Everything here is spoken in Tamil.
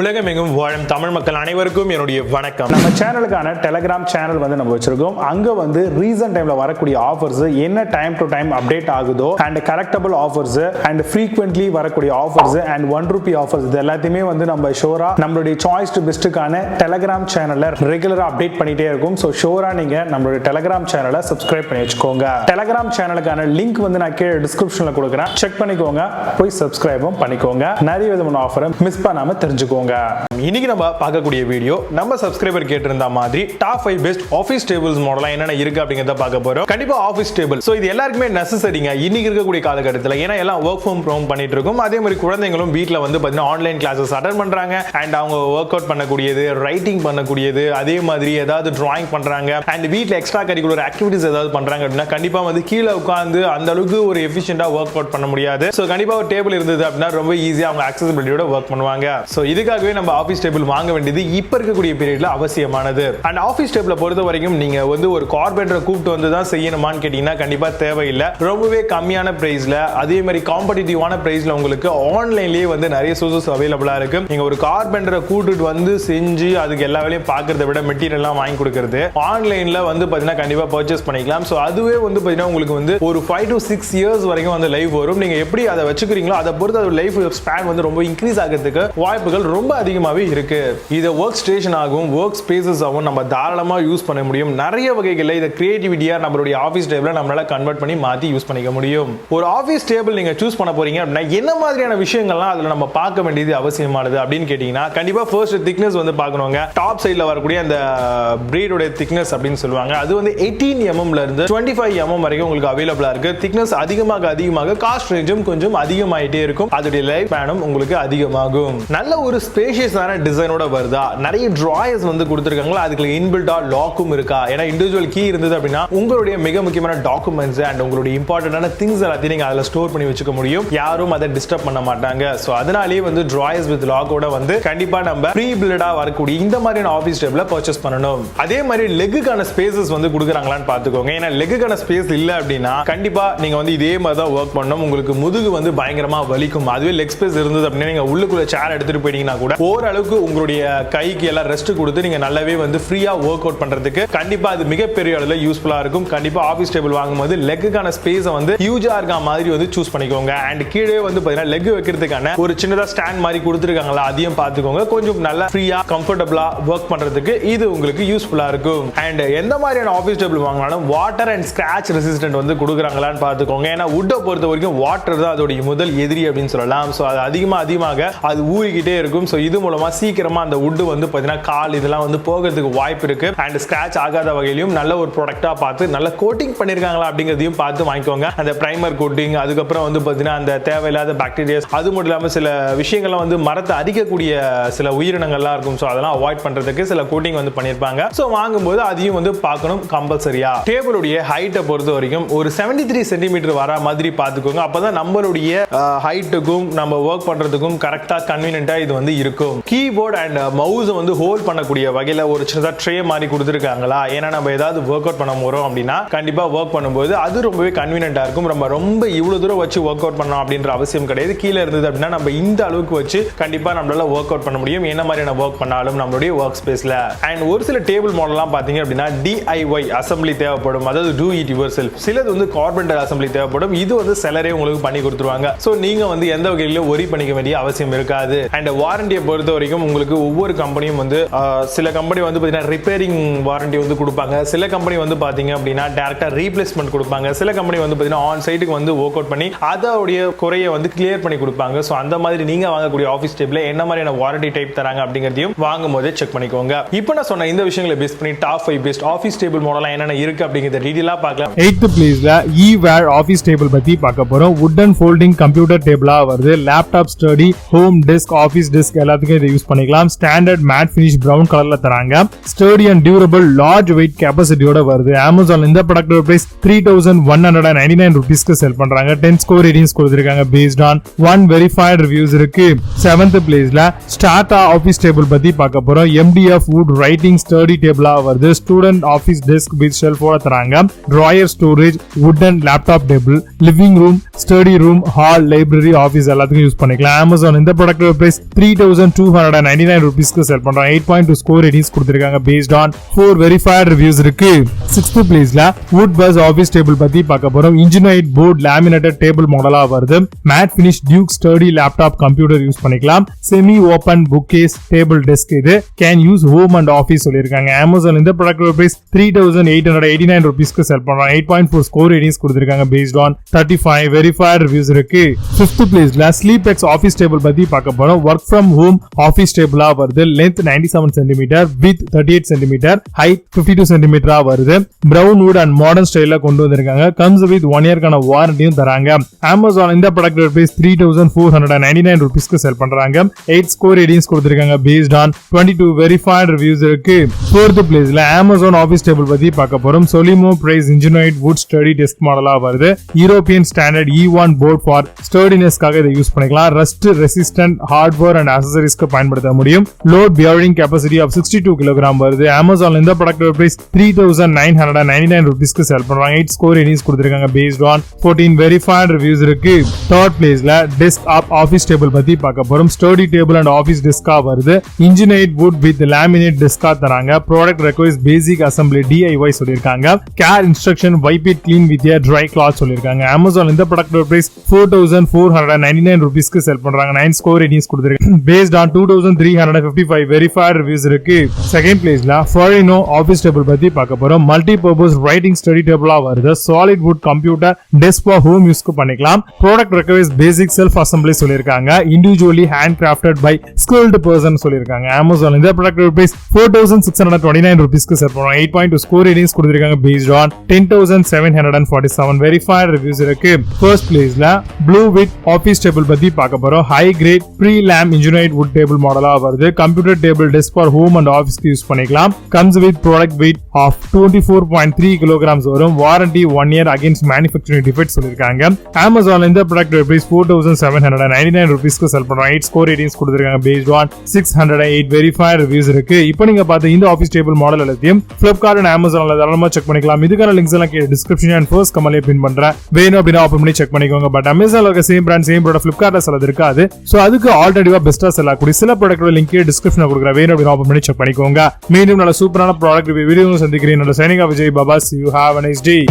உலகமெங்கும் வாழும் தமிழ் மக்கள் அனைவருக்கும் என்னுடைய வணக்கம். நம்ம சேனலுக்கான டெலிகிராம் சேனல் நம்ம வச்சிருக்கோம். அங்க ரீசன்ட் டைம்ல வரக்கூடிய ஆஃபர்ஸ் என்ன டைம் டு டைம் அப்டேட் ஆகுதோ and correctable offers and frequently வரக்கூடிய ஆஃபர்ஸ் அண்ட் ₹1 ஆஃபர்ஸ் இது எல்லாத்தையுமே நம்ம ஷோரா நம்மளுடைய சாய்ஸ் டு பெஸ்ட்டுக்கான டெலிகிராம் சேனல்ல ரெகுலரா அப்டேட் பண்ணிட்டே இருக்கும். ஸோ ஷோரா நீங்க நம்மளுடைய டெலிகிராம் சேனலை சப்ஸ்கிரைப் பண்ணி வச்சுக்கோங்க. டெலிகிராம் சேனலுக்கான லிங்க் நான் கீழே டிஸ்கிரிப்ஷன்ல கொடுக்குறேன், செக் பண்ணிக்கோங்க, போய் சப்ஸ்கிரைபும் பண்ணிக்கோங்க. நிறைய விதமான ஆஃபரை மிஸ் பண்ணாம தெரிஞ்சுக்கோங்க. இன்னைக்கு நம்ம பார்க்கக்கூடிய வீடியோ நம்ம சப்ஸ்கிரைபர் கேட்டிருந்த மாதிரி டாப் 5 பெஸ்ட் ஆஃபீஸ் டேபிள்ஸ் மாடலா என்னென்ன இருக்கு அப்படிங்கறத பார்க்க போறோம். கண்டிப்பா ஆஃபீஸ் டேபிள் சோ இது எல்லாருக்குமே நெசசரிங்க இன்னைக்கு இருக்கக்கூடிய காலகட்டத்தில். ஏன்னா எல்லாம் ஒர்க் ஃப்ரம் ஹோம் பண்ணிட்டு இருக்கும். அதே மாதிரி குழந்தைகளும் வீட்டில் பாத்தீங்கன்னா ஆன்லைன் கிளாஸஸ் அட்டெண்ட் பண்றாங்க அண்ட் அவங்க ஒர்க் அவுட் பண்ணக்கூடியது, ரைட்டிங் பண்ணக்கூடியது, அதே மாதிரி ஏதாவது டிராயிங் பண்றாங்க அண்ட் வீட்டில் எக்ஸ்ட்ரா கரிக்குலர் ஆக்டிவிட்டிஸ் ஏதாவது பண்றாங்க அப்படின்னா கண்டிப்பா கீழே உட்காந்து அந்த அளவுக்கு ஒரு எஃபிஷியன்டா ஒர்க் அவுட் பண்ண முடியாது. ஸோ கண்டிப்பா ஒரு டேபிள் இருந்தது அப்படின்னா ரொம்ப ஈஸியா அவங்க அக்சசிபிலிட்டியோட ஒர்க் பண்ணுவாங்க. ஸோ இதுக்காகவே நம்ம ஆஃபீஸ் டேபிள் வாங்க வேண்டியது இப்ப இருக்கக்கூடிய பீரியட்ல அவசியமானது. அண்ட் ஆஃபீஸ் டேபிளை பொறுத்த வரைக்கும் நீங்க ஒரு கார்பெண்டரை கூப்பிட்டு வந்து தான் செய்யணுமான்னு கேட்டீங்கன்னா கண்டிப்பா தேவையில்லை. ரொம்பவே கம்மியான பிரைஸ்ல அதே மாதிரி காம்படிட்டிவான பிரைஸ்ல உங்களுக்கு ஆன்லைன்லயே நிறைய சோர்சஸ் அவைலபிளா இருக்கு. நீங்க ஒரு கார்பெண்டரை கூட்டிட்டு வந்து செஞ்சு அதுக்கு எல்லா வேலையும் பார்க்கறத விட மெட்டீரியல் எல்லாம் வாங்கி கொடுக்கறது ஆன்லைன்ல பாத்தீங்கன்னா கண்டிப்பா பர்ச்சேஸ் பண்ணிக்கலாம். ஸோ அதுவே பாத்தீங்கன்னா உங்களுக்கு ஒரு 5 to 6 இயர்ஸ் வரைக்கும் லைஃப் வரும். நீங்க எப்படி அதை வச்சுக்கிறீங்களோ அதை பொறுத்து அது லைஃப் ஸ்பேன் ரொம்ப இன்க்ரீஸ் ஆகிறதுக்கு வாய்ப்புகள் ரொம்ப அதிகமாகவே இருக்கு. இதை ஒர்க் ஸ்டேஷன் ஆகும், ஒர்க் ஸ்பேசஸ் ஆகும், நம்ம தாராளமா யூஸ் பண்ண முடியும். நிறைய வகைகளில் இதை கிரியேட்டிவிட்டியா நம்மளுடைய ஆஃபீஸ் டேபிளை நம்மளால கன்வெர்ட் பண்ணி மாத்தி யூஸ் பண்ணிக்க முடியும். ஒரு ஆஃபீஸ் டேபிள் நீங்க சூஸ் பண்ண போறீங்க அப்படின்னா என்ன மாதிரியான விஷயங்கள்லாம் அதுல நம்ம பார்க்க வேண்டியது அவசியமானது அப்படின்னு கேட்டீங்கன்னா கண்டிப்பா ஃபர்ஸ்ட் திக்னஸ் பார்க்கணுங்க. டாப் சைட்ல வரக்கூடிய அந்த பிரீடோட திக்னஸ் அப்படின்னு சொல்லுவாங்க. அது 18 mm ல இருந்து 25 mm வரைக்கும் உங்களுக்கு அவைலபிளா இருக்கு. திக்னஸ் அதிகமாக காஸ்ட் ரேஞ்சும் கொஞ்சம் அதிகமாயிட்டே இருக்கும். அதோட லைஃப் ஸ்பேனும் உங்களுக்கு அதிகமாகும். நல்ல ஒரு ஸ்பேஷியஸான டிசைனோட வருதா, நிறைய டிராயர்ஸ் கொடுத்திருக்காங்களா, அதுக்கு இன்பில்டா லாக்கும் இருக்கா. ஏன்னா இண்டிவிஜுவல் கீ இருந்தது அப்படின்னா உங்களுடைய மிக முக்கியமான டாக்குமெண்ட்ஸ் அண்ட் உங்களுடைய இம்பார்ட்டன்டான திங்ஸ் எல்லாத்தையும் நீங்க அதுல ஸ்டோர் பண்ணி வச்சுக்க முடியும். யாரும் அதை டிஸ்டர்ப் பண்ண மாட்டாங்க. சோ அதனாலேயே டிராயர்ஸ் வித் லாக்கோட கண்டிப்பா நம்ம ப்ரீ பில்டா வரக்கூடிய இந்த மாதிரியான ஆஃபீஸ் டேபிள பர்ச்சேஸ் பண்ணணும். அதே மாதிரி லெக்குக்கான ஸ்பேசஸ் கொடுக்குறாங்களான்னு பாத்துக்கோங்க. ஏன்னா லெக்குக்கான ஸ்பேஸ் இல்ல அப்படின்னா கண்டிப்பா நீங்க இதே மாதிரி தான் ஒர்க் பண்ணணும். உங்களுக்கு முதுகு பயங்கரமா வலிக்கும். அதுவே லெக் ஸ்பேஸ் இருந்தது அப்படின்னா நீங்க உள்ளுக்குள்ள சேர் எடுத்துட்டு போயிட்டீங்கன்னா கூட ஓரளவுக்கு உங்களுடைய கைக்கு எல்லாம் ரெஸ்ட் கொடுத்து நீங்க நல்லாவே ஃப்ரீயா ஒர்க் அவுட் பண்றதுக்கு கண்டிப்பா அது மிகப்பெரிய அளவுல யூஸ்ஃபுல்லா இருக்கும். கண்டிப்பா ஆஃபீஸ் டேபிள் வாங்கும்போது லெக்குக்கான ஸ்பேஸ் ஹியூஜா இருக்க மாதிரி சூஸ் பண்ணிக்கோங்க. அண்ட் கீழே பாத்தீங்கன்னா லெக் வைக்கிறதுக்கான ஒரு சின்னதா ஸ்டாண்ட் மாதிரி கொடுத்துருக்காங்களா, அதையும் பார்த்துக்கோங்க. கொஞ்சம் நல்லா ஃப்ரீயா கம்ஃபர்டபுளா ஒர்க் பண்றதுக்கு இது உங்களுக்கு யூஸ்ஃபுல்லா இருக்கும். அண்ட் எந்த மாதிரியான ஆஃபீஸ் டேபிள் வாங்கினாலும் வாட்டர் அண்ட் ஸ்கிராச் ரெசிஸ்டன்ட் கொடுக்குறாங்களான்னு பார்த்துக்கோங்க. ஏன்னா வுட்டை பொறுத்த வரைக்கும் வாட்டர் தான் அதோட முதல் எதிரி அப்படின்னு சொல்லலாம். ஸோ அது அதிகமாக அது ஊறிக்கிட்டே இருக்கும். ஸோ இது மூலமா சீக்கிரமா அந்த வுட் பார்த்தீங்கன்னா கால் இதெல்லாம் போகிறதுக்கு வாய்ப்பு இருக்கு. அண்ட் ஸ்கிராச் ஆகாத வகையிலும் நல்ல ஒரு ப்ராடக்டா பார்த்து நல்ல கோட்டிங் பண்ணிருக்காங்களா அப்படிங்கிறதையும் பார்த்து வாங்கிக்கோங்க. அந்த பிரைமர் கோட்டிங், அதுக்கப்புறம் பார்த்தீங்கன்னா அந்த தேவையில்லாத பாக்டீரியாஸ், அது மட்டும் இல்லாமல் சில விஷயங்கள்லாம் மரத்தை அரிக்கக்கூடிய சில உயிரினங்கள்லாம் இருக்கும். ஸோ அதெல்லாம் அவாய்ட் பண்றதுக்கு சில கோட்டிங் பண்ணியிருப்பாங்க. ஸோ வாங்கும்போது அதையும் பார்க்கணும் கம்பல்சரியா. டேபிளுடைய ஹைட்டை பொறுத்த வரைக்கும் ஒரு 73 சென்டிமீட்டர் வர மாதிரி பார்த்துக்கோங்க. அப்பதான் நம்மளுடைய ஹைட்டுக்கும் நம்ம ஒர்க் பண்றதுக்கும் கரெக்டா கன்வீனியன்ட்டா இது இருக்கும். கீபோர்ட் அண்ட் மவுஸ் ஹோல்ட் பண்ணக்கூடிய வகையில ஒரு சின்னதா ட்ரே மாதிரி கொடுத்துருக்காங்களா. ஏன்னா நம்ம ஏதாவது ஒர்க் அவுட் பண்ண போறோம் அப்படின்னா கண்டிப்பா ஒர்க் பண்ணும்போது அது ரொம்பவே கன்வீனியன்ட்டா இருக்கும். ரொம்ப இவ்வளவு தூரம் வச்சு ஒர்க் அவுட் பண்ணணும் அப்படின்ற அவசியம் கிடையாது. கீழே இருந்தது அப்படின்னா நம்ம இந்த அளவுக்கு வச்சு கண்டிப்பா நம்மளால ஒர்க் அவுட் பண்ண முடியும். என்ன மாதிரியான ஒர்க் பண்ணாலும் நம்மளுடைய ஒர்க் ஸ்பேஸ்ல. அண்ட் ஒரு சில டேபிள் மாடல்லாம் பாத்தீங்க அப்படின்னா DIY அசம்பிளி தேவைப்படும். அதாவது டூ இட் யுவர் செல்ஃப். சிலது கார்பெண்டர் அசம்பிளி தேவைப்படும். இது செலரே உங்களுக்கு பண்ணி கொடுத்துருவாங்க. சோ நீங்க எந்த வகையிலும் ஒரி பண்ணிக்க வேண்டிய அவசியம் இருக்காது. அண்ட் வாரண்டியை பொறுத்த வரைக்கும் உங்களுக்கு ஒவ்வொரு கம்பெனியும் சில கம்பெனி பாத்தீங்கன்னா ரிப்பேரிங் வாரண்டி கொடுப்பாங்க. சில கம்பெனி பாத்தீங்க அப்படின்னா டைரக்டா ரீப்ளேஸ்மெண்ட் கொடுப்பாங்க. சில கம்பெனி பாத்தீங்கன்னா ஆன் சைட்டுக்கு ஒர்க் அவுட் பண்ணி அதோடைய குறையை கிளியர் பண்ணி கொடுப்பாங்க. சோ அந்த மாதிரி நீங்க வாங்கக்கூடிய ஆஃபீஸ் டேபிள் என்ன மாதிரியான வாரண்டி டைப் தராங்க அப்படிங்கறதையும் வாங்கும் போதே செக் பண்ணிக்கோங்க. இப்போ நான் சொன்ன இந்த விஷயங்களை பேஸ் பண்ணி top 5 best office table model என்னென்ன இருக்கு அப்படிங்கறத டீடைலா பார்க்கலாம். 8th பிளேஸ்ல eWare ஆஃபீஸ் டேபிள் பத்தி பார்க்க போறோம். வுடன் ஃபோல்டிங் கம்ப்யூட்டர் டேபிளா வருது. Laptop, study, home desk, office desk எல்லாத்துக்கும் இதை யூஸ் பண்ணிக்கலாம். ஸ்டாண்டர்ட் மேட் ஃபினிஷ் பிரவுன் கலர்ல தராங்க. Sturdy and durable large weight கெபாசிட்டியோட வருது. அமேசான் இந்த ப்ராடக்ட்டோட பிரைஸ் ₹3,199 செல் பண்றாங்க. 10 ஸ்கோர் ரேட்டிங்ஸ் கொடுத்திருக்காங்க பேஸ்ட் ஆன் 1 வெரிஃபைட் ரிவ்யூஸ் இருக்கு. 7th பிளேஸ்ல ஸ்டார்டா ஆஃபீஸ் டேபிள் பத்தி பார்க்க போறோம். MDF வுட் ரைட்டிங் ஸ்டடி டேபிளா வருது. ஸ்டூடெண்ட் ஆஃபீஸ் டெஸ்க் வித் ஷெல்ஃபோட தராங்க. டிராயர் ஸ்டோரேஜ், வுடன் laptop table, living room, study room, hall, library, office எல்லாத்துக்கும் யூஸ் பண்ணிக்கலாம். அமேசான் இந்த ப்ராடக்ட்டோட பிரைஸ் 3299 rupeesக்கு செல் பண்றாங்க. 8.2 ஸ்கோர் ரேட்டிங்ஸ் கொடுத்திருக்காங்க based on 4 verified reviews இருக்கு. 6th பிளேஸ்ல wood bus office table பத்தி பார்க்க போறோம். Ingenuit board laminated table மாடலா வருது. matte finish duke sturdy laptop computer use பண்ணிக்கலாம். semi open bookcase table desk இது can use home and office சொல்லிருக்காங்க. Amazon இந்த ப்ராடக்ட் பிரைஸ் 3889 rupeesக்கு செல் பண்றாங்க. 8.4 ஸ்கோர் ரேட்டிங்ஸ் கொடுத்திருக்காங்க based on 35 verified reviews இருக்கு. 5th பிளேஸ்ல SleepX office table பத்தி பார்க்க போறோம். work from home office table வருது. length 97 cm, width 38 cm, height 52 cm வருது. brown wood and modern ஸ்டைல்ல கொண்டு வந்திருக்காங்க. comes with 1 year கான வாரண்டியும் தராங்க. Amazon இந்த ப்ராடக்ட் பிரைஸ் 3499 rupeesக்கு செல் பண்றாங்க. 8 ஸ்கோர் ரேட்டிங்ஸ் கொடுத்திருக்காங்க based on 22 verified reviews இருக்கு. 4th பிளேஸ்ல Amazon office table பத்தி பார்க்க போறோம். Solimo Price Ingenuit wood sturdy desk மாடலா வருது. European standard E1 board for sturdiness காக இதை யூஸ் பண்ணிக்கலாம். rust resistant hardware and accessories க்கு பயன்படுத்த முடியும். load bearing capacity of 62 kg வருது. Amazon இந்த ப்ராடக்ட் பிரைஸ் 3999 rupeesக்கு செல் பண்றாங்க. 8 ஸ்கோர் ரேட்டிங்ஸ் கொடுத்திருக்காங்க based on 14 verified reviews இருக்கு. 3rd பிளேஸ்ல desktop office table பத்தி பார்க்க போறோம். sturdy table and office desk வருது. Ingenuit wood with laminate desk தராங்க. product requires basic assembly DIY சொல்லிருக்காங்க. care instruction wipe it clean with a dry cloth சொல்லிருக்காங்க. Amazon இந்த ப்ராடக்ட் பிரைஸ் 4499 rupeesக்கு செல் பண்றாங்க. 9 ஸ்கோர் ரேட்டிங்ஸ் கொடுத்திருக்காங்க based on 2355 verified reviews இருக்கு. 2nd பிளேஸ்ல Forino office table பத்தி பார்க்க போறோம். multi purpose writing study table வருது. solid wood computer desk for home யூஸ்க்கு பண்ணிக்கலாம். product requires basic self assembly சொல்லிருக்காங்க. individually handcrafted by skilled person சொல்லிருக்காங்க. Amazon இந்த ப்ராடக்ட் பிரைஸ் 4629 rupeesக்கு செல் பண்றாங்க. 8.2 ஸ்கோர் ரேட்டிங்ஸ் கொடுத்திருக்காங்க based on 10747 verified reviews இருக்கு. first placeல blue with office table பத்தி பார்க்க போறோம். high grade pre-lam Ingenuit wood table மாடலா வருது. computer table desk for home and office க்கு யூஸ் பண்ணிக்கலாம். comes with product weight of 24.3 kg வரும். warranty 1 year against manufacturing defects சொல்லிருக்காங்க. Amazon இந்த ப்ராடக்ட் பிரைஸ் 4799 rupeesக்கு செல் பண்றாங்க. 8 ஸ்கோர் ரேட்டிங்ஸ் கொடுத்திருக்காங்க based on 608 verified reviews இருக்கு. இப்போ நீங்க பார்த்த இந்த ஆபீஸ் டேபிள் மாடல் எல்லாத்தையும் Flipkart and Amazonல தாராளமா செக் பண்ணிக்கலாம். இதுக்கான லிங்க்ஸ் எல்லாம் கீழ டிஸ்கிரிப்ஷன் and first கமெண்ட்ல பின் பண்றேன். வேணும் அப்படினா ஓபன் பண்ணி செக் பண்ணிக்கோங்க. பட் Amazonல இருக்க சேம் பிராண்ட் சேம் ப்ராடக்ட் Flipkartல செல்லது இருக்காது. சோ அதுக்கு ஆல்ரெடிவா பெஸ்டா செல்லக்கூடிய சில ப்ராடக்ட்டோட லிங்க் கீழ டிஸ்கிரிப்ஷன்ல கொடுக்குறேன். வேணும் அப்படினா ஓபன் பண்ணி செக் பண்ணிக்கோங்க. மீண்டும் நல்ல சூப்பரான ப்ராடக்ட் வீடியோவை சந்திக்கிறேன். நல்ல signing off Vijay Baba. See you, have a nice day.